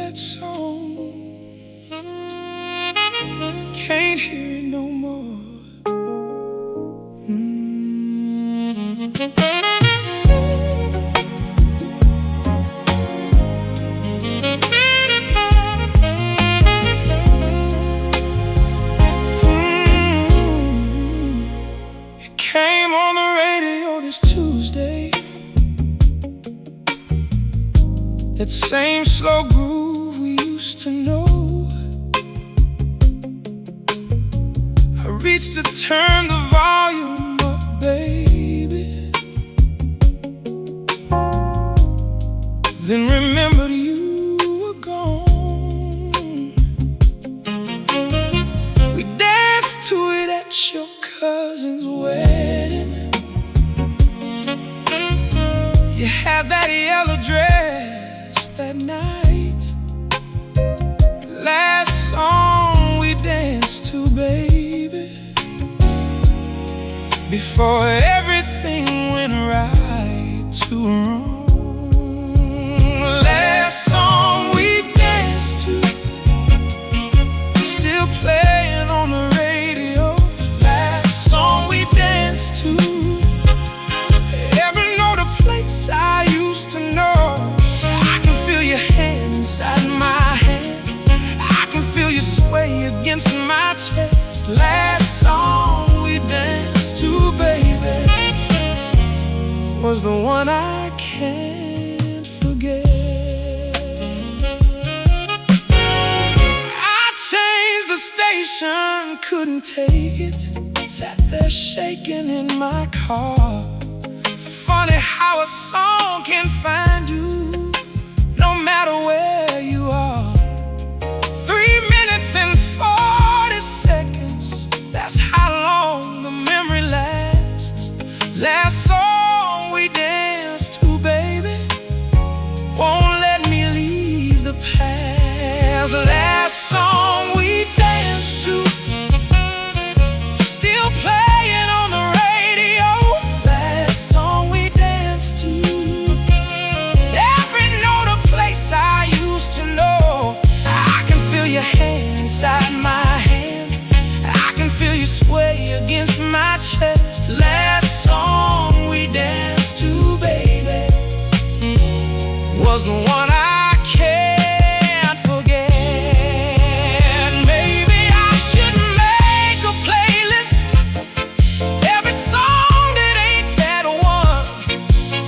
that song. Can't hear it no more. It came on the radio this Tuesday. That same slow groove we used to know. I reached to turn the volume up, baby, then remembered you were gone. We danced to it at your cousin's wedding. You had that yellow dress that night. Last song we danced to, baby, before everything went right to wrong. Last song we danced to, still playing on the radio. Last song we danced to, every note a place I used to know. I can feel your hand inside my hand. I can feel you sway against my chest. Last song we danced to, baby, was the one I can't forget. I changed the station, couldn't take it. Sat there shaking in my car. Funny how a song can find you no matter where you are. 3 minutes and 40 seconds, that's how long the memory lasts. Last song we danced to, baby, won't let me leave the past. Last song we danced to, still playing on the radio. Last song we danced to, every note a place I used to know. I can feel your hand inside my hand. I can feel you sway against my chest. Last song we danced to, baby, was the one I can't forget. Maybe I should make a playlist, every song that ain't that one.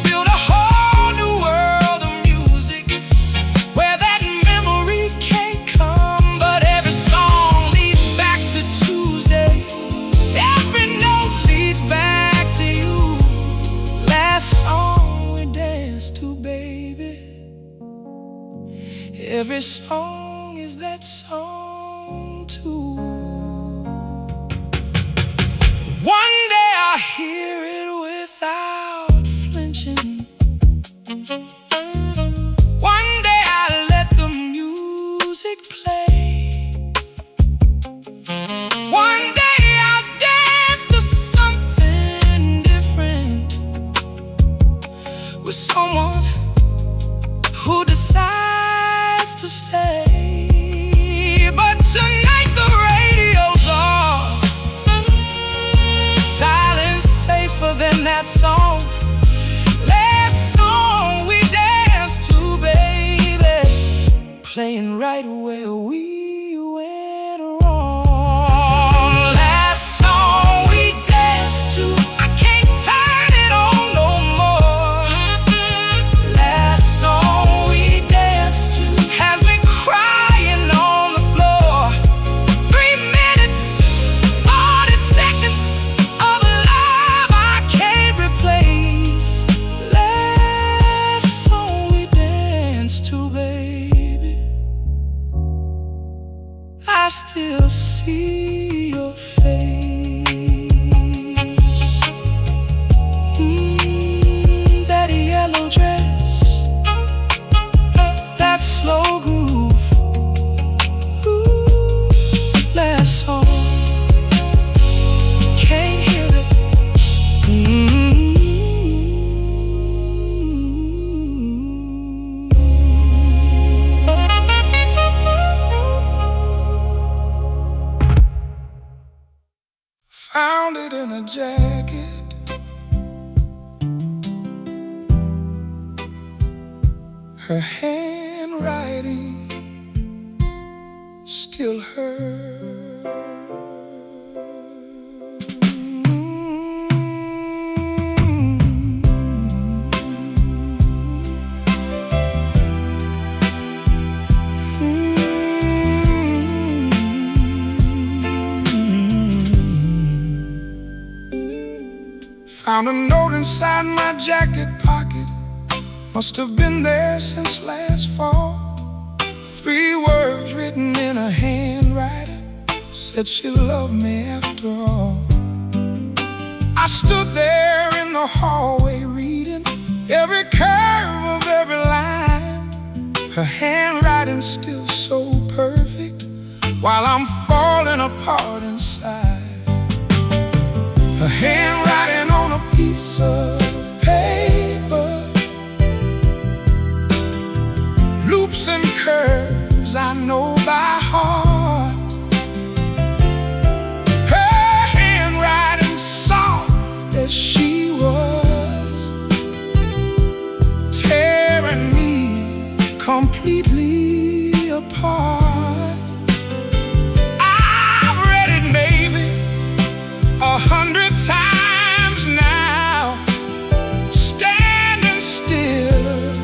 Build a whole new world of music where that memory can't come. But every song leads back to Tuesday. Every note leads back to you. Last song we danced to, baby, every song is that song too. One day I'll hear it without flinching. One day I'll let the music play. One day I'll dance to something different with someone who decides to stay. But tonight the radio's off. Silence safer than that song. Last song we danced to, baby, playing right where we went wrong. Last song we danced to, I can't turn it on no more. Last song we danced to has me crying on the floor. 3 minutes, 40 seconds of love I can't replace. Last song we danced to, baby, I still see your face. That yellow dress, that slow groove. Ooh, last song, can't hear it. Her handwriting still hurts. Found a note inside my jacket pocket. Must have been there since last fall. 3 words written in her handwriting said she loved me after all. I stood there in the hallway reading every curve of every line. Her handwriting still so perfect while I'm falling apart inside. Her handwriting on a piece of paper, loops and curves I know by heart. Her handwriting soft as she was, tearing me completely apart. I've read it maybe 100 times now, standing still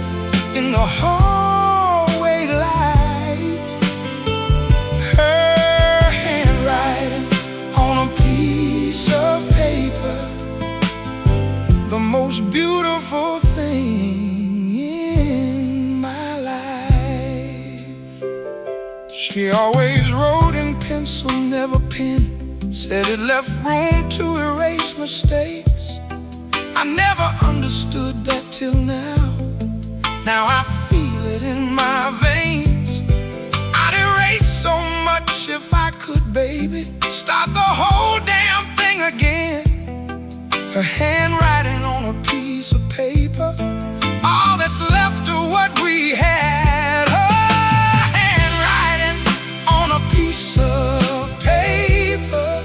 in the hallway light. Her handwriting on a piece of paper, the most beautiful thing in my life. She always wrote in pencil, never pen. Said it left room to erase mistakes. I never understood that till now. Now I feel it in my veins. I'd erase so much if I could, baby. Start the whole damn thing again. Her handwriting on a piece of paper, all that's left of what we had. Her handwriting on a piece of paper,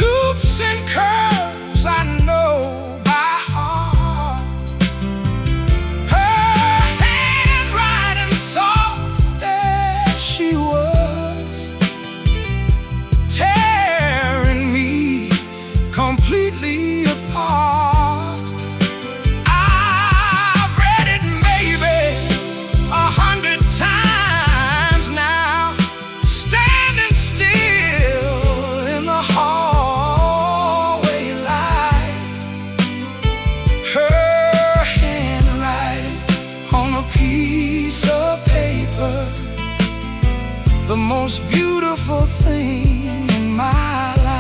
loops and curves I know by heart. Her handwriting soft as she was, tearing me completely apart. I've read it maybe 100 times now, standing still in the hallway light. Her handwriting on a piece of paper, the most beautiful thing in my life.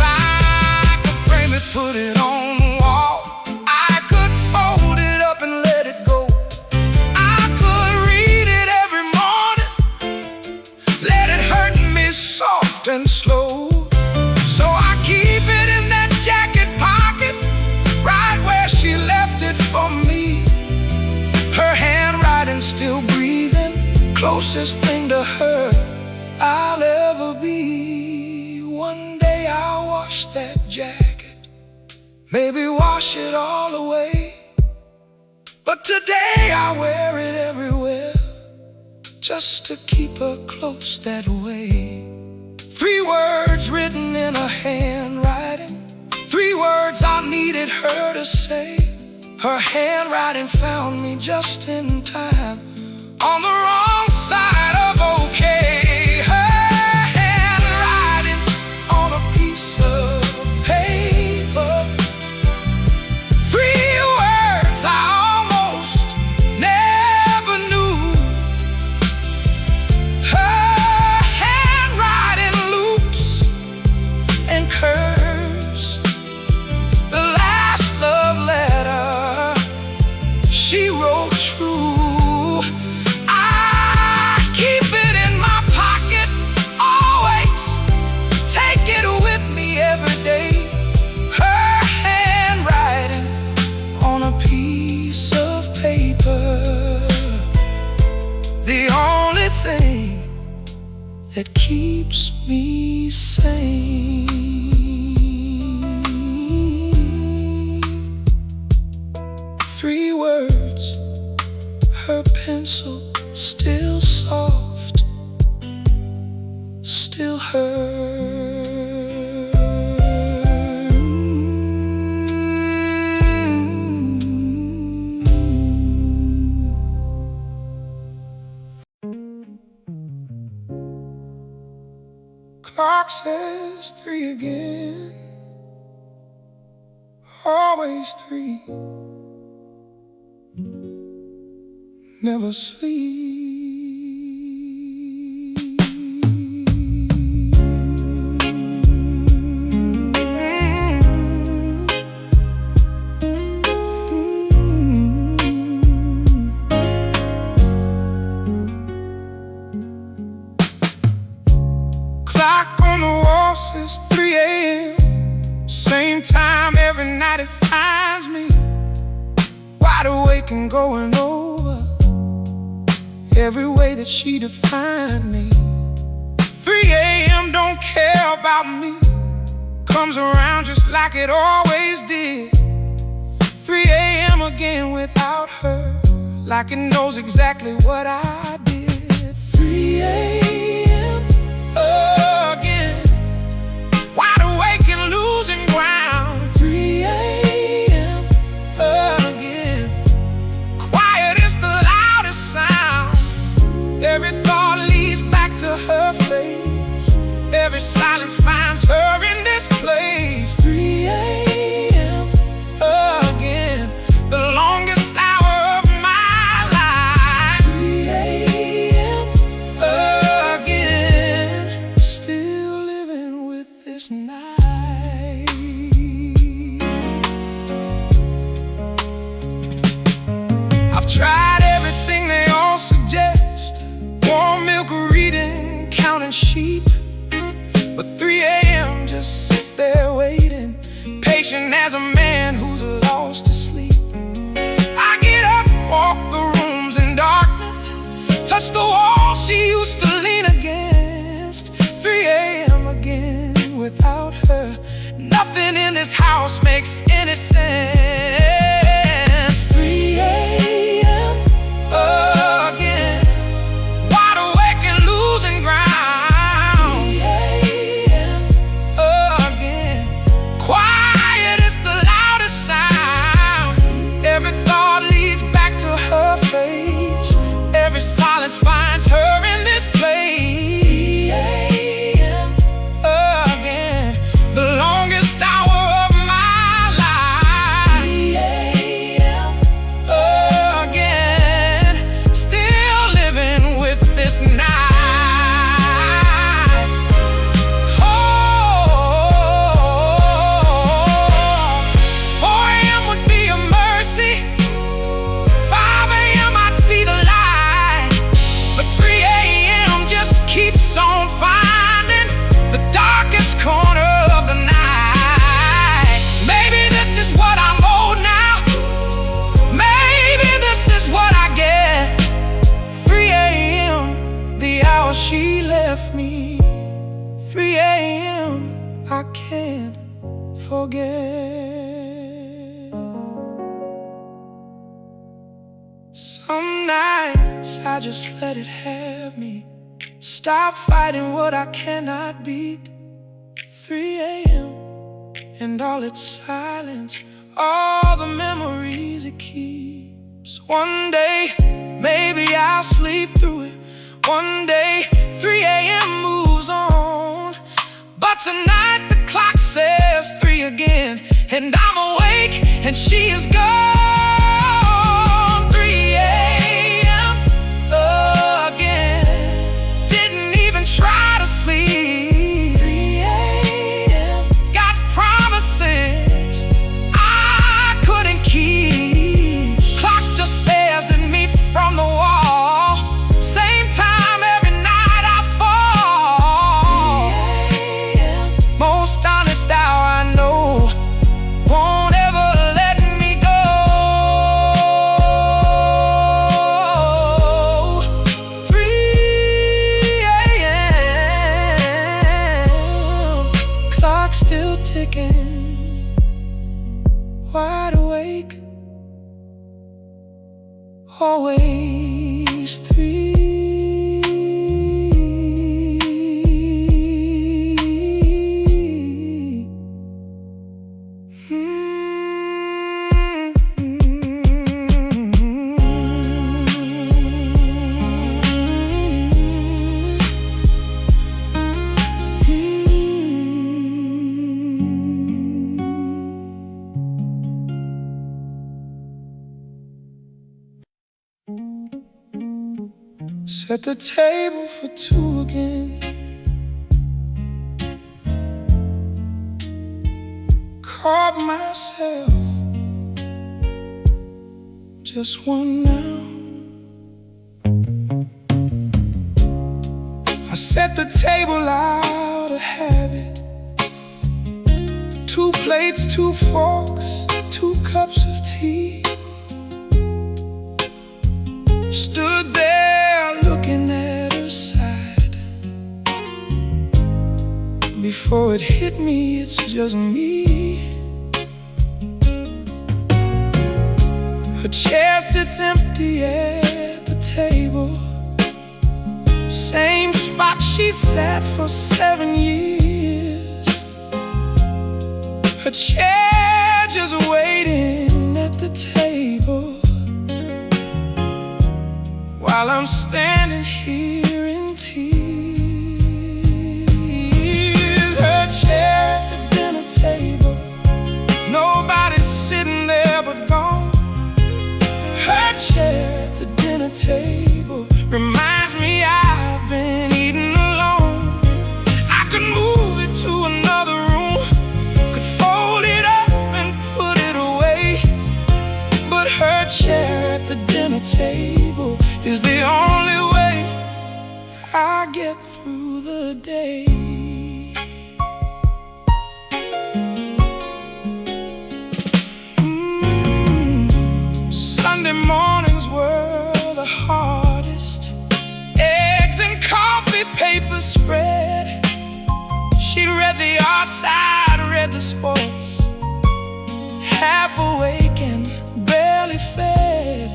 I could frame it, put it on the wall. I could fold it up and let it go. I could read it every morning, let it hurt me soft and slow. So I keep it in that jacket pocket, right where she left it for me. Her handwriting still breathing, closest thing to her I'll ever be. One day I'll wash that jacket, maybe wash it all away, but today I wear it everywhere, just to keep her close that way. 3 words written in her handwriting, 3 words I needed her to say. Her handwriting found me just in time, on the wrong side of okay. Her handwriting on a piece of paper, 3 words I almost never knew. Her handwriting loops and curves, the last love letter she wrote true. I 3 words, her pencil still soft, still her. Clock says 3 again, always 3, never sleep. Clock on the wall says 3 a.m. Same time every night it finds me wide awake and going over every way that she defined me. 3 a.m. don't care about me, comes around just like it always did. 3 a.m. again without her, like it knows exactly what I did. 3 a.m. again, wide awake and losing ground. 3 a.m. again, quiet is the loudest sound. Every thought leads back to her face, every silence finds her in this place. 3 a.m. again, the longest hour of my life. 3 a.m. again, still living with this night. I've tried everything they all suggest, warm milk, reading, counting sheep, but 3 a.m. just sits there waiting, patient as a man who's lost to sleep. I get up, walk the rooms in darkness, touch the wall she used to lean against. 3 a.m. again without her, nothing in this house makes any sense. 3 a.m. again, wide awake and losing ground. 3 a.m. again, quiet is the loudest sound. Every thought leads back to her face, every silence finds her in this place. 3 a.m. again, the longest hour of my life. 3 a.m. again, still living with this knife. Oh, 4 a.m. would be a mercy, 5 a.m. I'd see the light, but 3 a.m. just keeps on finding the darkest corner of the night. Maybe this is what I'm owed now, maybe this is what I get. 3 a.m., the hour she left me. 3 a.m., I can't forget. Some nights I just let it have me, stop fighting what I cannot beat. 3 a.m. and all its silence, all the memories it keeps. One day, maybe I'll sleep through it. One day, 3 a.m. moves on, but tonight the clock says 3 again, and I'm awake and she is gone. 3 a.m. again, didn't even try to sleep. 3 a.m. got promises I couldn't keep. Clock just stares at me from the wall, same time every night I fall. 3 a.m. most honest hour I know, won't ever let me go. 3 a.m. clock still ticking, wide awake always three. Set the table for two again. Caught myself, just one now. I set the table out of habit. 2 plates, 2 forks, 2 cups of tea. Stood there looking at her side. Before it hit me, it's just me. Her chair sits empty at the table, same spot she sat for 7 years. Her chair just waiting at the table, while I'm standing here in tears. Her chair at the dinner table, nobody's sitting there but gone. Her chair at the dinner table reminds me I've been eating alone. I could move it to another room, could fold it up and put it away, but her chair at the dinner table is the only way I get through the day. Sunday mornings were the hardest. Eggs and coffee, paper spread. She read the arts, I'd read the sports. Half awake and barely fed.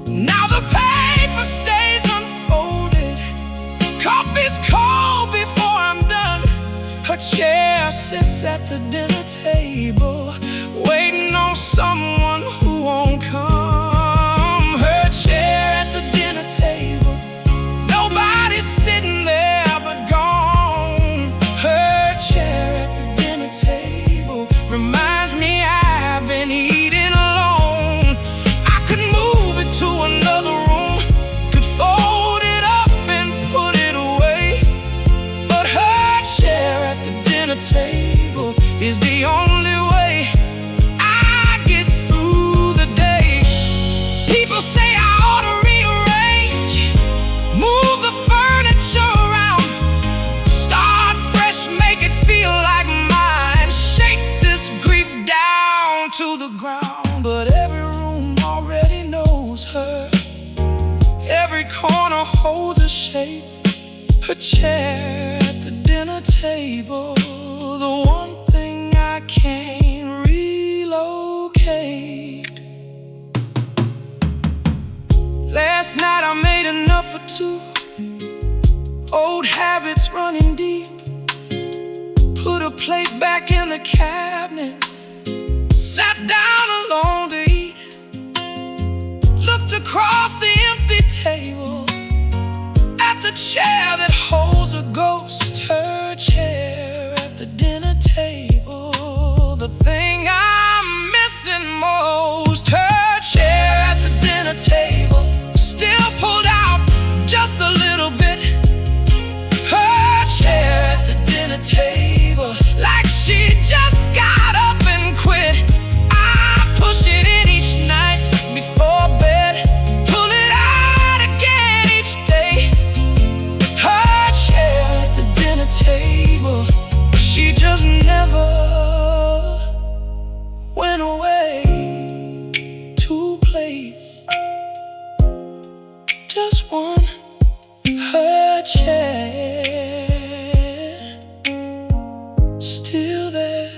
Now the paper stays unfolded. Coffee's cold before I'm done. Her chair sits at the dinner table, waiting on someone who won't come. Her chair at the dinner table, nobody's sitting there but gone. Her chair at the dinner table reminds me I've been eating alone. I could move it to another room, could fold it up and put it away, but her chair at the dinner table is the only way I get through the day. People say I ought to rearrange, move the furniture around, start fresh, make it feel like mine, shake this grief down to the ground. But every room already knows her, every corner holds a shape. Her chair at the dinner table, the one thing I can't relocate. Last night I made enough for 2, old habits running deep. Put a plate back in the cabinet, sat down alone to eat. Looked across the empty table at the chair that holds a ghost. Her chair at the dinner table, the thing I'm missing most. Her chair at the dinner table, still pulled out just a little bit. Her chair at the dinner table, like she just got up and quit. I push it in each night before bed, pull it out again each day. Her chair at the dinner table, she just never went away. 2 plates, just one. Her chair still there.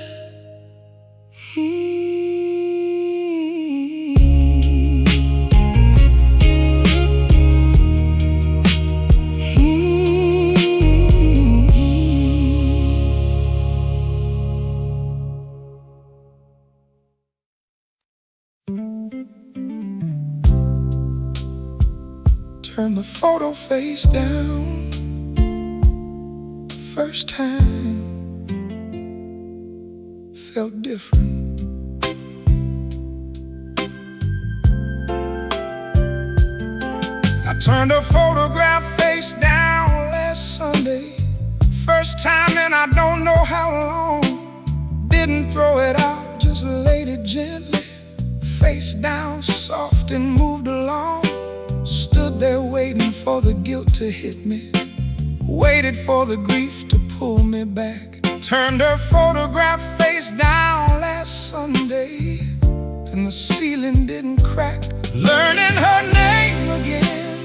Turn the photo face down. First time felt different. I turned her photograph face down last Sunday. First time in I don't know how long. Didn't throw it out, just laid it gently. Face down, soft and moved along. Stood there waiting for the guilt to hit me. Waited for the grief to pull me back. Turned her photograph face down last Sunday, and the ceiling didn't crack. Learning her name again,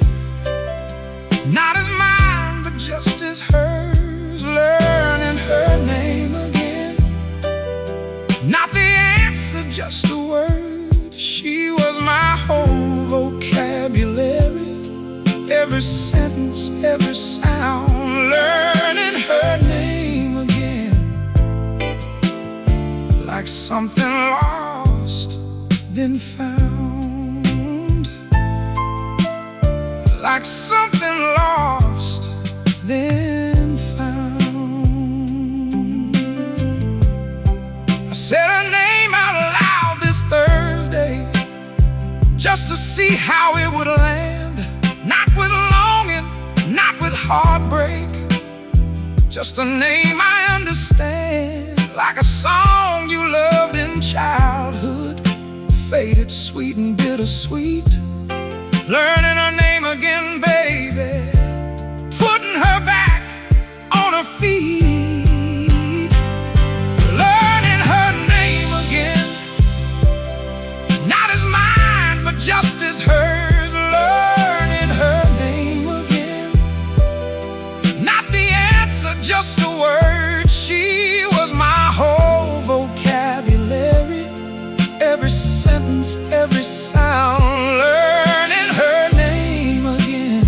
not as mine, but just as hers. Learning her name again, not the answer, just a word. She was my whole vocabulary. Every sentence, every sound. Learning her name again, like something lost, then found. Like something lost, then found. I said her name out loud this Thursday, just to see how it would land. Not with longing, not with heartbreak, just a name I understand. Like a song you loved in childhood, faded sweet and bittersweet. Learning her name again, baby, putting her back on her feet. Learning her name again, not as mine, but just as hers. Learning her name again, not the answer, just a word. She was my whole vocabulary. Every sentence, every sound. Learning her name again,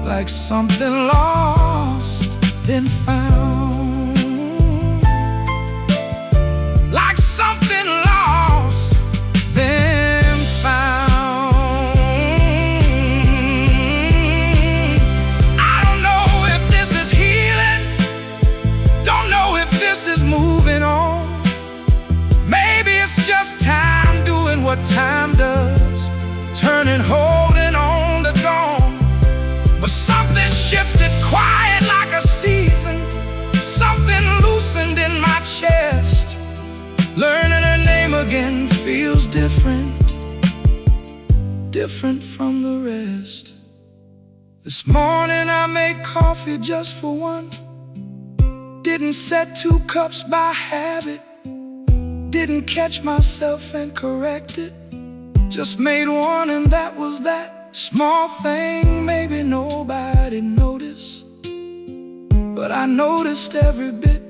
like something lost, then found. Like something lost, then found. I don't know if this is healing, don't know if this is moving on. Maybe it's just time doing what time does, turning, holding on to gone. But something shifted quiet like a season, something loosened in my chest. Learning her name again feels different, different from the rest. This morning I made coffee just for one. Didn't set 2 cups by habit, didn't catch myself and correct it. Just made one and that was that. Small thing, maybe nobody noticed, but I noticed every bit.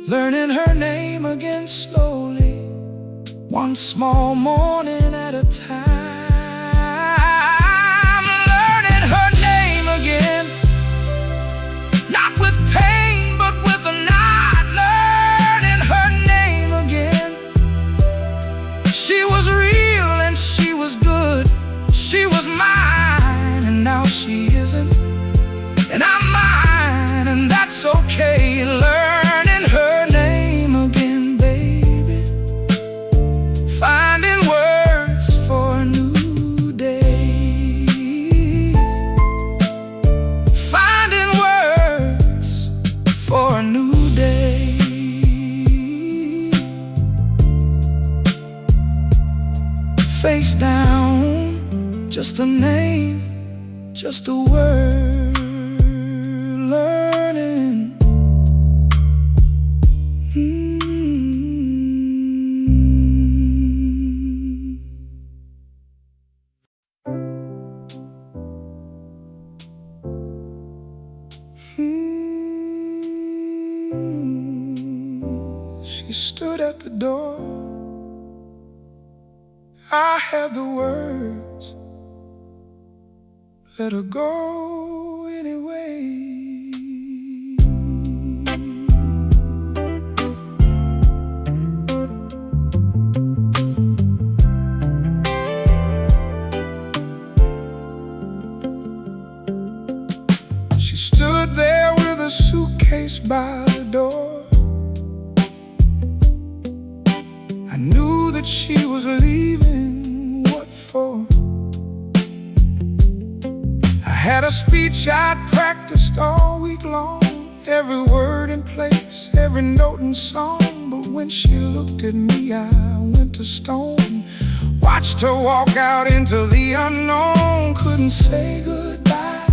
Learning her name again slowly, one small morning at a time. Learning her name again, not with pain, but with a nod. Learning her name again. She was real and she was good. She was mine and now she isn't, and I'm mine and that's okay. Learning her name again, baby, finding words for a new day. Finding words for a new day. Face down, just a name, just a word. Learning. She stood at the door. I had the words, let her go anyway. that she was leaving. What for? I had a speech I'd practiced all week long, every word in place, every note in song. But when she looked at me, I went to stone. Watched her walk out into the unknown. Couldn't say goodbye,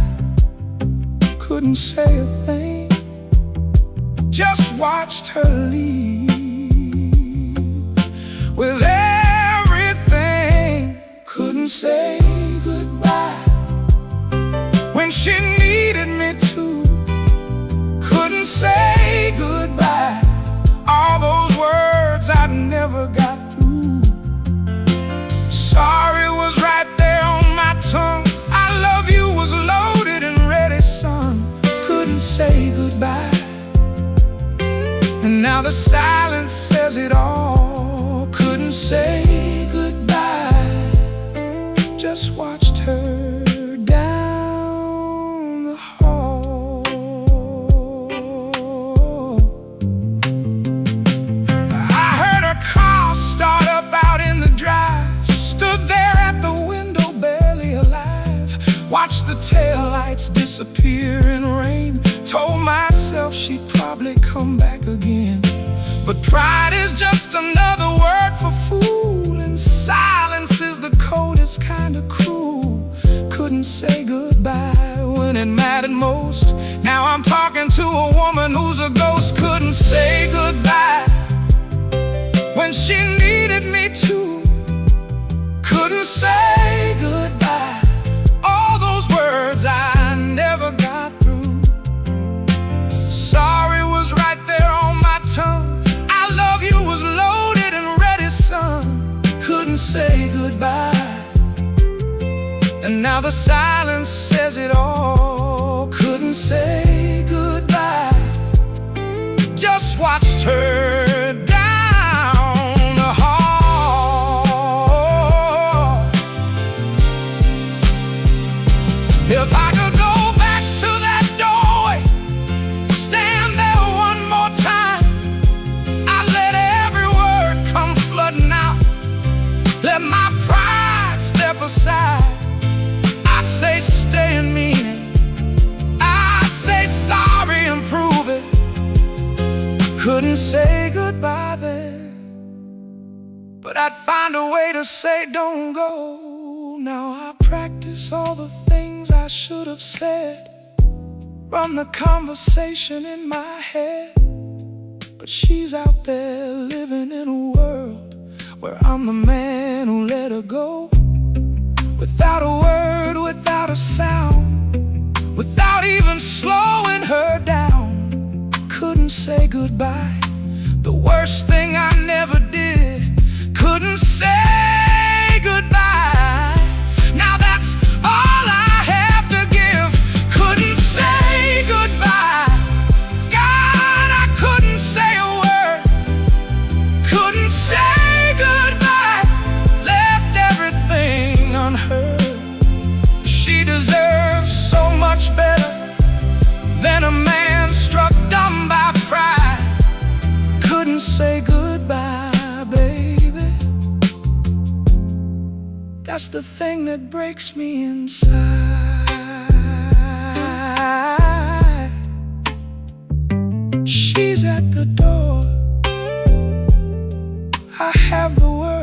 couldn't say a thing. Just watched her leave with everything. Couldn't say goodbye when she needed me to. Couldn't say goodbye, all those words I never got through. Sorry was right there on my tongue. I love you was loaded and ready, son. Couldn't say goodbye, and now the silence says it all. Couldn't say goodbye, just watched her down the hall. I heard her car start up out in the drive. Stood there at the window, barely alive. Watched the taillights disappear in rain. Told myself she'd probably come back again. But pride is just another word for fool, and silence is the coldest kind of cruel. Couldn't say goodbye when it mattered most. Now I'm talking to a woman who's a ghost. Couldn't say goodbye when she needed me to. Couldn't say goodbye, all those words I never got through. Sorry was right there on my tongue. I love you was loaded and ready, son. Couldn't say goodbye, and now the silence says it all. Couldn't say goodbye, just watched her down the hall. If I could go back to that doorway, stand there one more time, I'd let every word come flooding out. Let my pride step aside. I'd say stay and mean it. I'd say sorry and prove it. Couldn't say goodbye then, but I'd find a way to say don't go. Now I practice all the things I should have said, run the conversation in my head. But she's out there living in a world where I'm the man who let her go. Without a word, without a sound, without even slowing her down. Couldn't say goodbye, the worst thing I never did. Couldn't say goodbye, now that's all I have to give. Couldn't say goodbye, God, I couldn't say a word. Couldn't say goodbye, left everything unheard. She deserves so much better than a man struck dumb by pride. Couldn't say goodbye, baby. That's the thing that breaks me inside. She's at the door, I have the word.